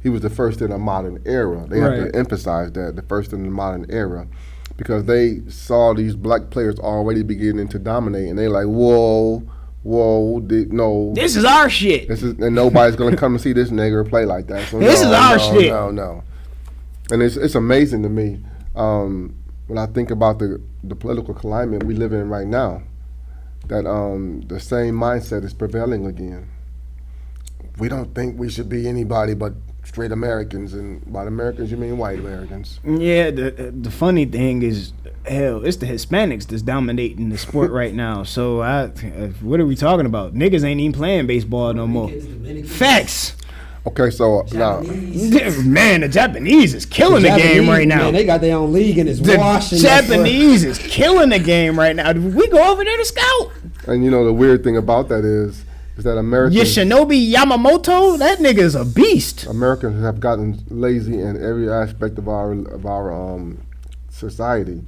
He was the first in a modern era. They have to emphasize that, the first in the modern era, because they saw these black players already beginning to dominate, and they're like, whoa, no. This is our shit. And nobody's going to come and see this nigger play like that. So This is our shit. No. And it's amazing to me when I think about the political climate we live in right now, that the same mindset is prevailing again. We don't think we should be anybody but straight Americans, and by Americans you mean white Americans. Yeah, the funny thing is, hell, it's the Hispanics that's dominating the sport right now. So what are we talking about? Niggas ain't even playing baseball no more. Facts. Okay, so now, man, the Japanese is killing the game right now. Man, they got their own league and it's The washing. Japanese is killing the game right now. We go over there to scout. and you know the weird thing about that is that Americans, Yoshinobu Yamamoto, that nigga is a beast. Americans have gotten lazy in every aspect of our society,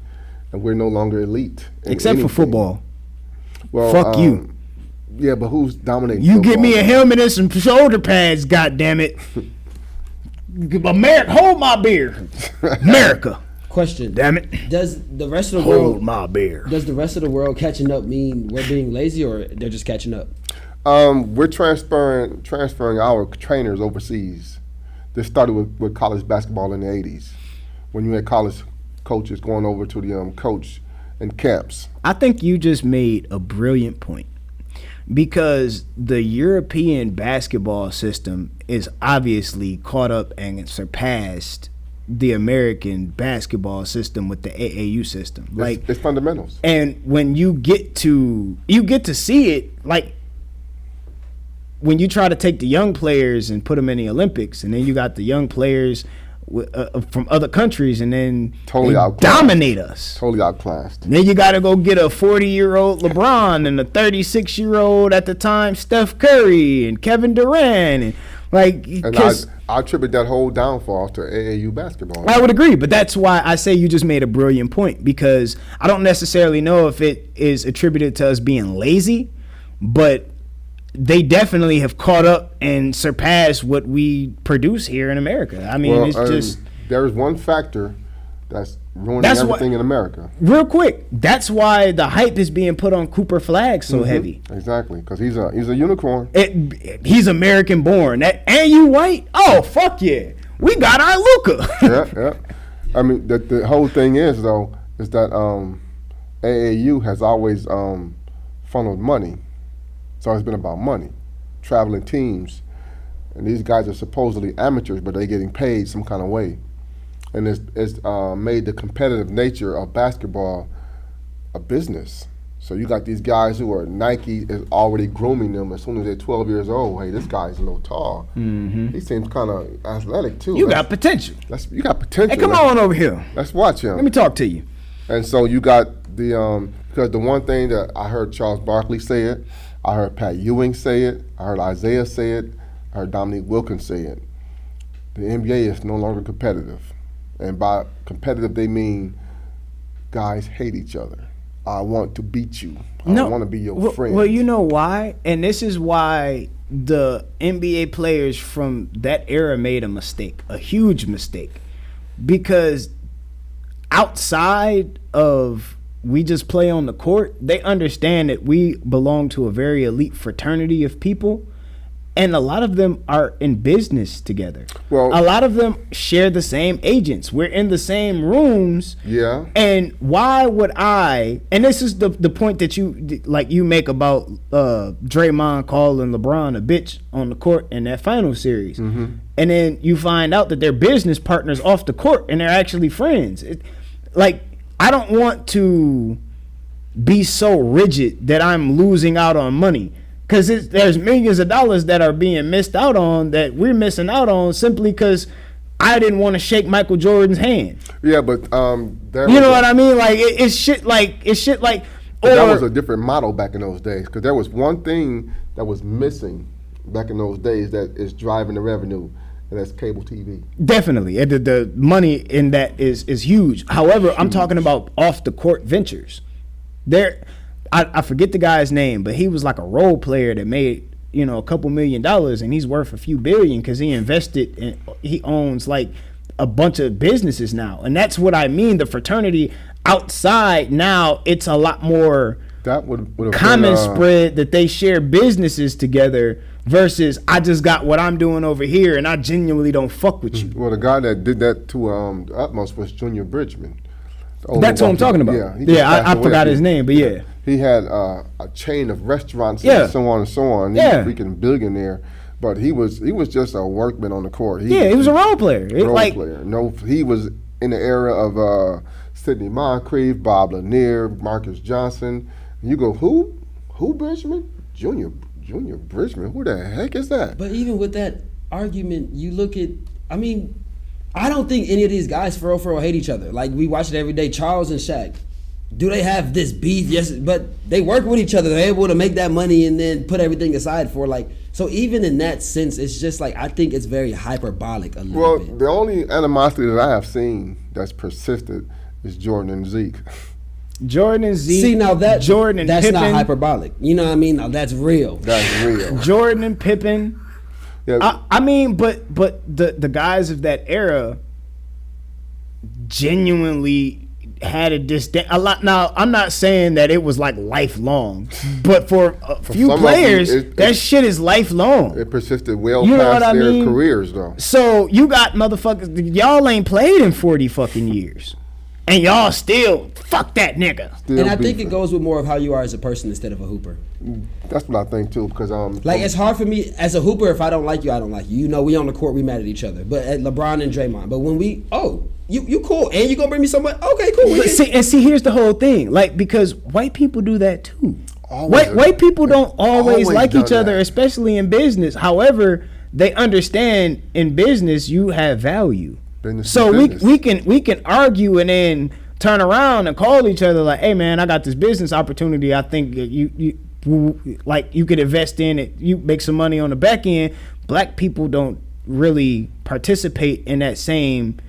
and we're no longer elite. in Except for anything. football. Well, Fuck you. Yeah, but who's dominating? You football? give me a helmet and some shoulder pads, goddammit. America, hold my beer. America, Question. damn it. Does the rest of the Hold world my beer. Does the rest of the world catching up mean we're being lazy or they're just catching up? We're transferring our trainers overseas. This started with college basketball in the 80s, when you had college coaches going over to the coach in camps. I think you just made a brilliant point, because the European basketball system is obviously caught up and surpassed the American basketball system with the AAU system. It's fundamentals. And when you get to see it, like when you try to take the young players and put them in the Olympics, and then you got the young players from other countries, and then Totally they outclassed. dominate us. Totally outclassed. And then you got to go get a 40-year-old LeBron and a 36-year-old at the time Steph Curry and Kevin Durant, and like, And cause I attribute that whole downfall to AAU basketball. I would agree, but that's why I say you just made a brilliant point, because I don't necessarily know if it is attributed to us being lazy, but they definitely have caught up and surpassed what we produce here in America. I mean, it's just there is one factor that's ruining That's everything in America. real quick. That's why the hype is being put on Cooper Flag so heavy. Exactly, because he's a unicorn. He's American born. And you white? Oh, fuck yeah. We got our Luka. Yeah. I mean, the whole thing is that AAU has always funneled money. It's always been about money, traveling teams, and these guys are supposedly amateurs, but they're getting paid some kind of way, and it's made the competitive nature of basketball a business. So you got these guys who are Nike is already grooming them as soon as they're 12 years old. Hey, this guy's a little tall. Mm-hmm. He seems kind of athletic too. You got potential. You got potential. Hey, come on over here. Let's watch him. Let me talk to you. And so you got the because the one thing that I heard Charles Barkley say it, I heard Pat Ewing say it, I heard Isaiah say it, I heard Dominique Wilkins say it. The NBA is no longer competitive, and by competitive they mean guys hate each other. I want to beat you. I don't want to be your friend. Well, you know why? And this is why the NBA players from that era made a mistake, a huge mistake. Because outside of we just play on the court, they understand that we belong to a very elite fraternity of people. and a lot of them are in business together. Well- a lot of them share the same agents. We're in the same rooms. Yeah. And why would I? And this is the point that you make about Draymond calling LeBron a bitch on the court in that final series, and then you find out that they're business partners off the court and they're actually friends. I don't want to be so rigid that I'm losing out on money. Because there's millions of dollars that are being missed out on, that we're missing out on simply because I didn't want to shake Michael Jordan's hand. Yeah, but You know what I mean? Like it's shit like that was a different model back in those days, because there was one thing that was missing back in those days that is driving the revenue, and that's cable TV. Definitely. The money in that is huge. However, I'm talking about off the court ventures. I forget the guy's name, but he was like a role player that made, a couple $1 million, and he's worth a few billion because he invested and he owns like a bunch of businesses now. And that's what I mean. The fraternity outside now, it's a lot more That would have common spread that they share businesses together versus I just got what I'm doing over here and I genuinely don't fuck with you. Well, the guy that did that to the utmost was Junior Bridgman. That's what I'm talking about. I forgot his name, but yeah. He had a chain of restaurants Yeah. and so on and so on. He's Yeah. a freaking billionaire. But he was just a workman on the court. He was a role player. Player. No, he was in the era of Sidney Moncrief, Bob Lanier, Marcus Johnson. You go, who? Who Bridgman? Junior Bridgman? Who the heck is that? But even with that argument, you look at, I don't think any of these guys for real hate each other. Like, we watch it every day. Charles and Shaq. Do they have this beef? Yes, but they work with each other. They're able to make that money and then put everything aside for so even in that sense, it's just I think it's very hyperbolic a little bit. The only animosity that I have seen that's persisted is Jordan and Zeke. Jordan and Zeke. See, now Jordan and that's Pippen. not hyperbolic. You know what I mean? Now that's real. That's real. Jordan and Pippen. Yeah. But the guys of that era genuinely had a lot. Now, I'm not saying that it was like lifelong, but for a few some of players, them, that shit is lifelong. It persisted well You know past what I their mean? careers, though. So you got motherfuckers, y'all ain't played in 40 fucking years, and y'all still fuck that nigga. Still And I think beefing. it goes with more of how you are as a person instead of a hooper. That's what I think too, because It's hard for me as a hooper. If I don't like you, I don't like you. We on the court, we mad at each other. But at LeBron and Draymond. But when you cool, and you gonna bring me someone? Okay, cool. See, here's the whole thing. Because white people do that too. Always. White people don't always like done each other, that. especially in business. However, they understand in business you have value. Business So is business. we can argue and then turn around and call each other like, hey man, I got this business opportunity. I think that you could invest in it. You make some money on the back end. Black people don't really participate in that same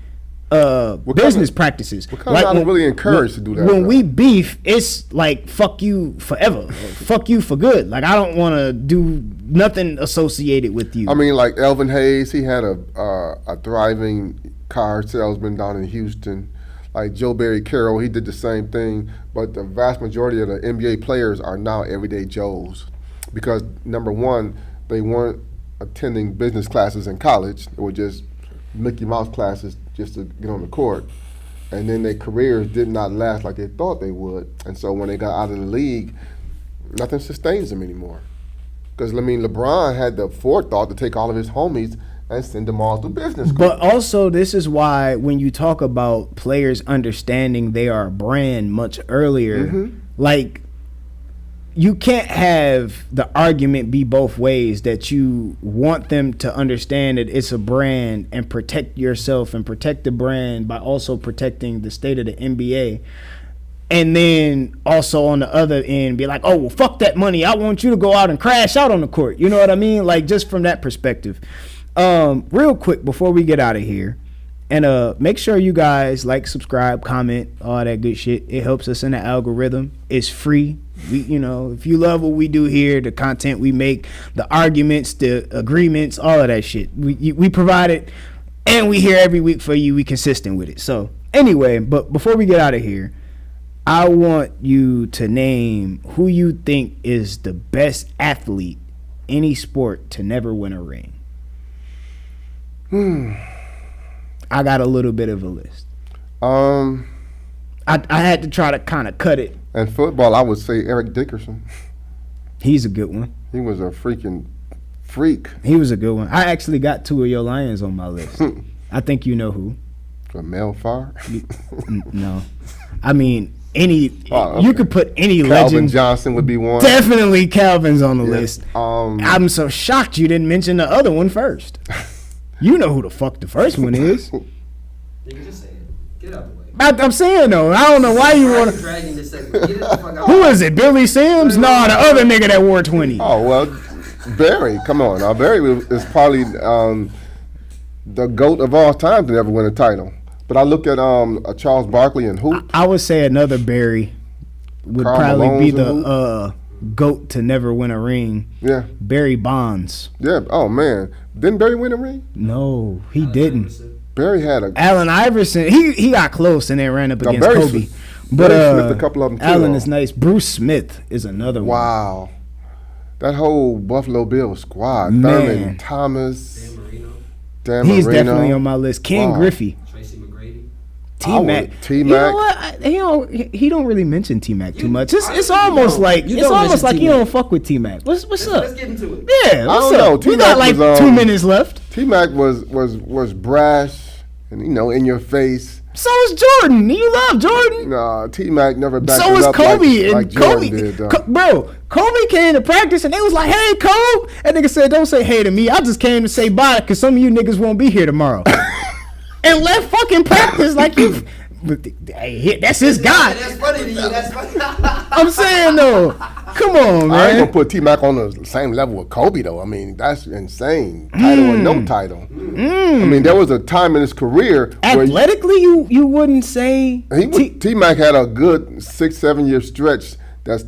business practices. We're kind of not really encouraged to do that. When though. we beef, it's like fuck you forever, fuck you for good. Like I don't want to do nothing associated with you. I mean, like Elvin Hayes, he had a thriving car salesman down in Houston. Like Joe Barry Carroll, he did the same thing. But the vast majority of the NBA players are now everyday Joes, because number one, they weren't attending business classes in college. They were just Mickey Mouse classes just to get on the court. And then their careers did not last like they thought they would. And so when they got out of the league, nothing sustains them anymore. Because, LeBron had the forethought to take all of his homies and send them all to business school. But also, this is why when you talk about players understanding they are a brand much earlier, like you can't have the argument be both ways, that you want them to understand that it's a brand and protect yourself and protect the brand by also protecting the state of the NBA. And then also on the other end be like, oh, well, fuck that money. I want you to go out and crash out on the court. You know what I mean? Like, just from that perspective. Real quick before we get out of here, and make sure you guys like, subscribe, comment, all that good shit. It helps us in the algorithm. It's free. If you love what we do here, the content we make, the arguments, the agreements, all of that shit, we provide it, and we here every week for you. We consistent with it. So anyway, but before we get out of here, I want you to name who you think is the best athlete any sport to never win a ring? I got a little bit of a list. I had to try to kind of cut it. And football, I would say Eric Dickerson. He's a good one. He was a freaking freak. He was a good one. I actually got 2 of your Lions on my list. I think you know who. Mel Farr. No. I mean, any Oh, you okay. could put any Calvin legend. Johnson would be one. Definitely Calvin's on the Yeah. list. Um, I'm so shocked you didn't mention the other one first. You know who the fuck the first one is. Nigga, just say it. Get out the way. I'm saying though, I don't know why you Why want you to. dragging this segment? Get it the fuck out. Who is it? Billy Sims? Nah, the other nigga that wore 20. Oh well, Barry. Come on, now Barry is probably the GOAT of all time to ever win a title. But I look at Charles Barkley and hoop. I would say another Barry would Karl probably be Malone's the GOAT to never win a ring. Yeah, Barry Bonds. yeah. Oh man, didn't Barry win a ring? No, he didn't. Barry had a. Allen Iverson, he got close and then ran up No, against Barry Kobe. Smith- But Barry Smith, a couple of them too, Allen though. is nice. Bruce Smith is another one. Wow, that whole Buffalo Bills squad. Man. Thurman Thomas, Dan Marino, Dan He's Marino. definitely on my list. Ken Wow. Griffey. Tracy McGrady. T Mac. would- T-Mac. You know what? He don't really mention T Mac too much. It's You almost don't. like You it's don't almost mention like you T-Mac. don't fuck with T Mac. What's Let's up? get into it. Yeah, what's don't know. up? We T-Mac got like was, 2 minutes left. T-Mac was brash and in your face. So is Jordan. You love Jordan. Nah, T-Mac never backed So it is up Kobe. like And Kobe, Jordan did. bro, Kobe came to practice and they was like, "Hey, Kobe," and nigga said, "Don't say hey to me. I just came to say bye because some of you niggas won't be here tomorrow." And left fucking practice like you. But hey, that's his guy. That's funny to you. That's funny. I'm saying though, come on, I ain't man. gonna put T-Mac on the same level with Kobe though. I mean, that's insane. Title or no title. I mean, there was a time in his career where Athletically, you wouldn't say T-Mac had a good 6-7 year stretch. That's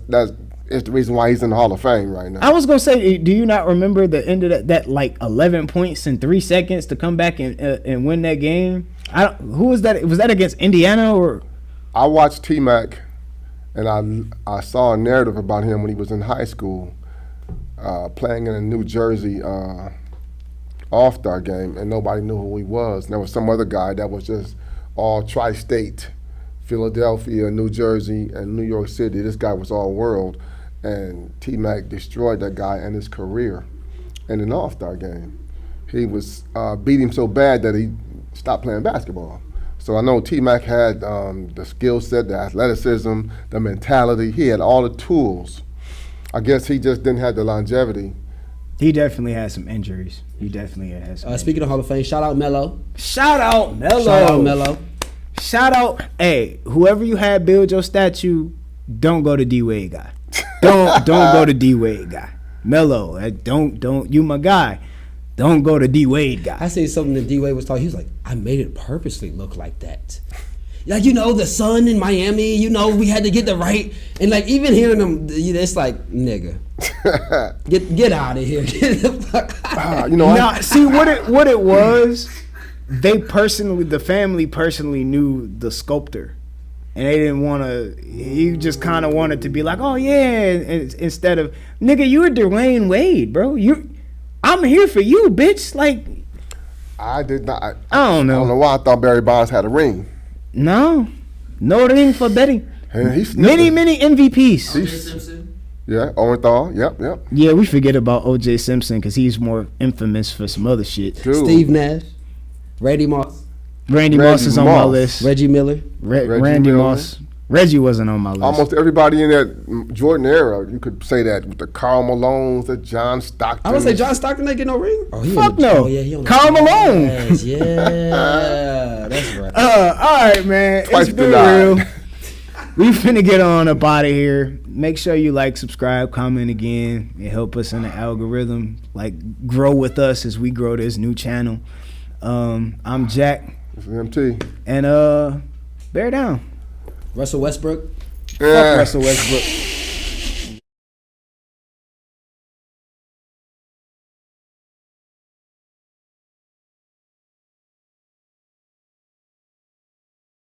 the reason why he's in the Hall of Fame right now. I was gonna say, do you not remember the end of that like 11 points in 3 seconds to come back and win that game? Who was that? Was that against Indiana or? I watched T-Mac, and I saw a narrative about him when he was in high school, playing in a New Jersey All-Star game, and nobody knew who he was. And there was some other guy that was just all tri-state, Philadelphia, New Jersey, and New York City. This guy was all world, and T-Mac destroyed that guy and his career in an All-Star game. He was beat him so bad that he stopped playing basketball. So I know T-Mac had the skill set, the athleticism, the mentality. He had all the tools. I guess he just didn't have the longevity. He definitely had some injuries. He definitely had some. Speaking of Hall of Fame, shout out Melo. Shout out Melo. Shout out Melo. Shout out, hey, whoever you had build your statue, don't go to D Wade guy. Don't go to D Wade guy. Melo, don't you my guy. Don't go to D Wade guy. I seen something that D Wade was talking. He was like, I made it purposely look like that. Like, the sun in Miami, we had to get the right. And like, even hearing them, it's like, nigga, get out of here. Get the fuck out. Now, see what it was. The family personally knew the sculptor, and they didn't want to. He just kind of wanted to be like, oh yeah, and instead of nigga, you're Dwayne Wade, bro. I'm here for you, bitch. Like, I did not. I don't know. I don't know why I thought Barry Bonds had a ring. No ring for Betty. And he's Many MVPs. O.J. Simpson. Yeah, Owenthal. Yep. Yeah, we forget about O.J. Simpson because he's more infamous for some other shit. Dude. Steve Nash, Randy Moss, Randy Moss is on my list. Reggie Miller. Randy Miller. Moss. Reggie wasn't on my list. Almost everybody in that Jordan era, you could say that, with the Karl Malones, the John Stockton. I would say John Stockton ain't get no ring. Oh, he Fuck on the, no. Oh, yeah, he on the Karl Malone. Yes, yeah, that's right. All right, man. Twice It's been denied. real. We finna get on up out of here. Make sure you like, subscribe, comment again. It help us in the algorithm. Like, grow with us as we grow this new channel. I'm Jack. It's MT. And bear down. Russell Westbrook. Yeah. Fuck Russell Westbrook.